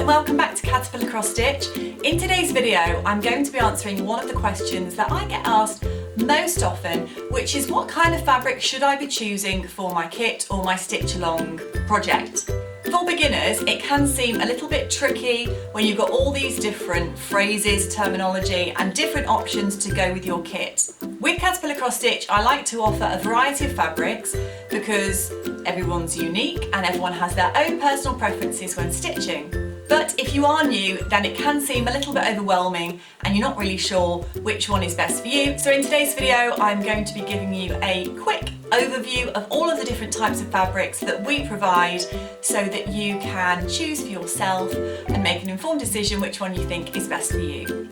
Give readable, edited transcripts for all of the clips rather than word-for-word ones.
welcome back to Caterpillar Cross Stitch. In today's video I'm going to be answering one of the questions that I get asked most often, which is what kind of fabric should I be choosing for my kit or my stitch along project. For beginners it can seem a little bit tricky when you've got all these different phrases, terminology and different options to go with your kit. With Caterpillar Cross Stitch I like to offer a variety of fabrics because everyone's unique and everyone has their own personal preferences when stitching. But if you are new, then it can seem a little bit overwhelming and you're not really sure which one is best for you. So in today's video, I'm going to be giving you a quick overview of all of the different types of fabrics that we provide so that you can choose for yourself and make an informed decision which one you think is best for you.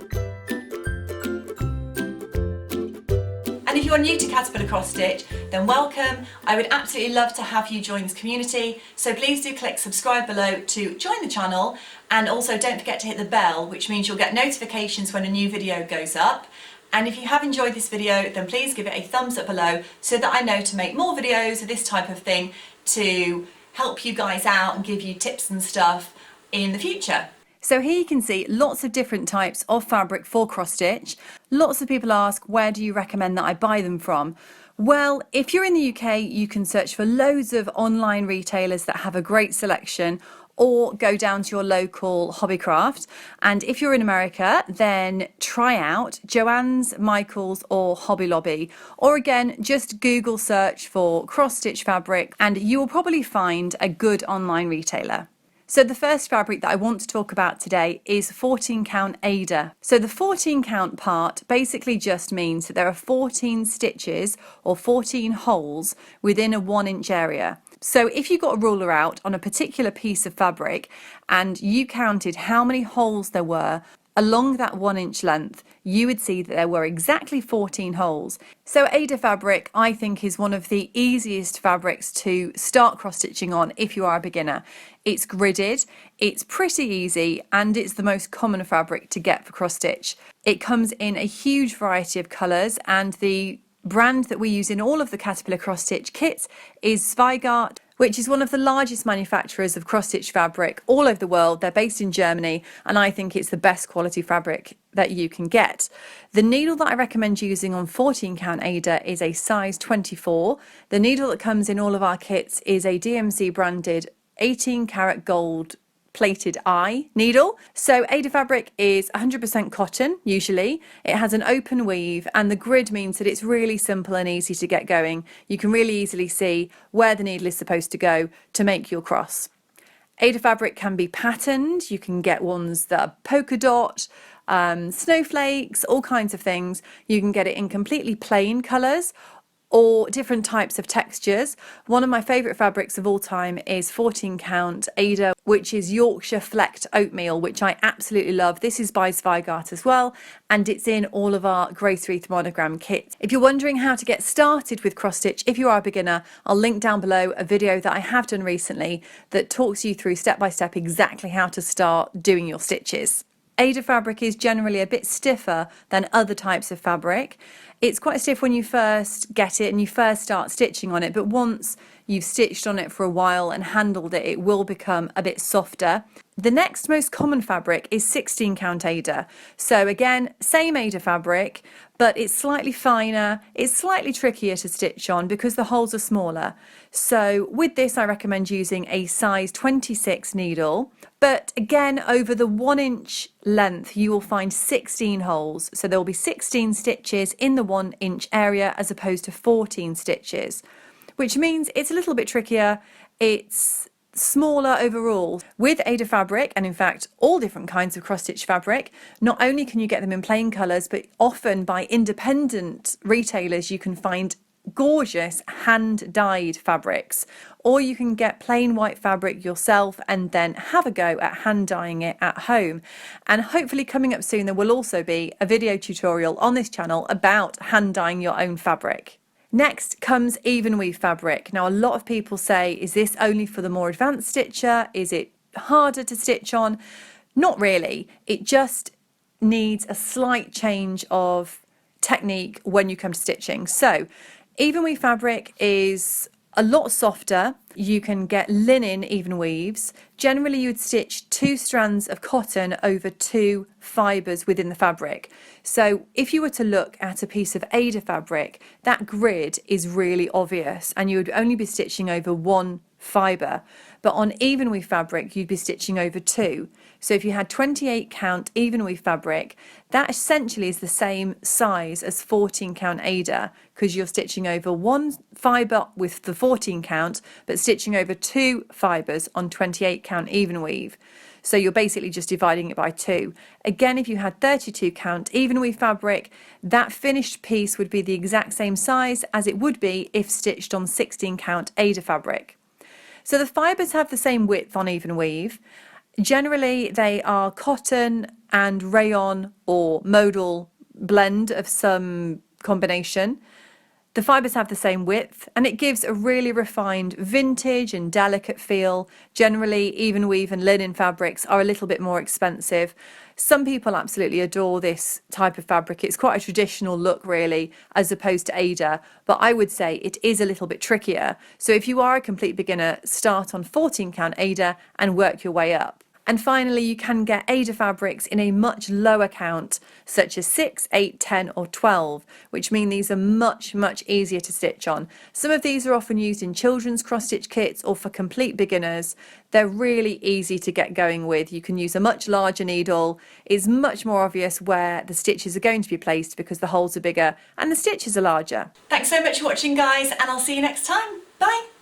And if you are new to Caterpillar Cross Stitch, then welcome. I would absolutely love to have you join this community, so please do click subscribe below to join the channel, and also don't forget to hit the bell, which means you'll get notifications when a new video goes up. And if you have enjoyed this video, then please give it a thumbs up below so that I know to make more videos of this type of thing to help you guys out and give you tips and stuff in the future. So here you can see lots of different types of fabric for cross stitch. Lots of people ask, where do you recommend that I buy them from? Well, if you're in the UK, you can search for loads of online retailers that have a great selection, or go down to your local hobbycraft. And if you're in America, then try out Joann's, Michael's or Hobby Lobby. Or again, just Google search for cross stitch fabric and you will probably find a good online retailer. So the first fabric that I want to talk about today is 14 count Aida. So the 14 count part basically just means that there are 14 stitches or 14 holes within a 1 inch area. So if you got a ruler out on a particular piece of fabric and you counted how many holes there were along that 1 inch length, you would see that there were exactly 14 holes. So Aida fabric, I think, is one of the easiest fabrics to start cross stitching on if you are a beginner. It's gridded, it's pretty easy, and it's the most common fabric to get for cross stitch. It comes in a huge variety of colours, and the brand that we use in all of the Caterpillar cross stitch kits is Zweigart, which is one of the largest manufacturers of cross stitch fabric all over the world. They're based in Germany, and I think it's the best quality fabric that you can get. The needle that I recommend using on 14 count Aida is a size 24. The needle that comes in all of our kits is a DMC branded 18 karat gold plated eye needle. So Aida fabric is 100% cotton usually. It has an open weave and the grid means that it's really simple and easy to get going. You can really easily see where the needle is supposed to go to make your cross. Aida fabric can be patterned. You can get ones that are polka dot, snowflakes, all kinds of things. You can get it in completely plain colours or different types of textures. One of my favourite fabrics of all time is 14 count Aida, which is Yorkshire Flecked Oatmeal, which I absolutely love. This is by Zweigart as well, and it's in all of our Grace Wreath monogram kits. If you're wondering how to get started with cross stitch, if you are a beginner, I'll link down below a video that I have done recently that talks you through step by step exactly how to start doing your stitches. Aida fabric is generally a bit stiffer than other types of fabric. It's quite stiff when you first get it and you first start stitching on it, but once you've stitched on it for a while and handled it, it will become a bit softer. The next most common fabric is 16 count Aida. So again, same Aida fabric, but it's slightly finer, it's slightly trickier to stitch on because the holes are smaller. So with this I recommend using a size 26 needle, but again over the 1 inch length you will find 16 holes. So there will be 16 stitches in the 1 inch area as opposed to 14 stitches, which means it's a little bit trickier, it's smaller overall. With Aida fabric, and in fact all different kinds of cross stitch fabric, not only can you get them in plain colours, but often by independent retailers you can find gorgeous hand dyed fabrics, or you can get plain white fabric yourself and then have a go at hand dyeing it at home. And hopefully coming up soon there will also be a video tutorial on this channel about hand dyeing your own fabric. Next comes Evenweave fabric. Now a lot of people say, is this only for the more advanced stitcher? Is it harder to stitch on? Not really. It just needs a slight change of technique when you come to stitching. So Evenweave fabric is a lot softer. You can get linen even weaves. Generally you would stitch 2 strands of cotton over 2 fibres within the fabric. So if you were to look at a piece of Aida fabric, that grid is really obvious and you would only be stitching over 1 fibre. But on Evenweave fabric you'd be stitching over 2. So if you had 28 count Evenweave fabric, that essentially is the same size as 14 count Aida, because you're stitching over 1 fibre with the 14 count but stitching over 2 fibres on 28 count Evenweave. So you're basically just dividing it by 2. Again, if you had 32 count Evenweave fabric, that finished piece would be the exact same size as it would be if stitched on 16 count Aida fabric. So the fibres have the same width on Evenweave. Generally they are cotton and rayon or modal blend of some combination. The fibres have the same width and it gives a really refined vintage and delicate feel. Generally Evenweave and linen fabrics are a little bit more expensive. Some people absolutely adore this type of fabric. It's quite a traditional look really, as opposed to Aida, but I would say it is a little bit trickier. So if you are a complete beginner, start on 14 count Aida and work your way up. And finally, you can get Aida fabrics in a much lower count, such as 6, 8, 10 or 12, which mean these are much easier to stitch on. Some of these are often used in children's cross-stitch kits or for complete beginners. They're really easy to get going with. You can use a much larger needle. It's much more obvious where the stitches are going to be placed because the holes are bigger and the stitches are larger. Thanks so much for watching, guys, and I'll see you next time. Bye!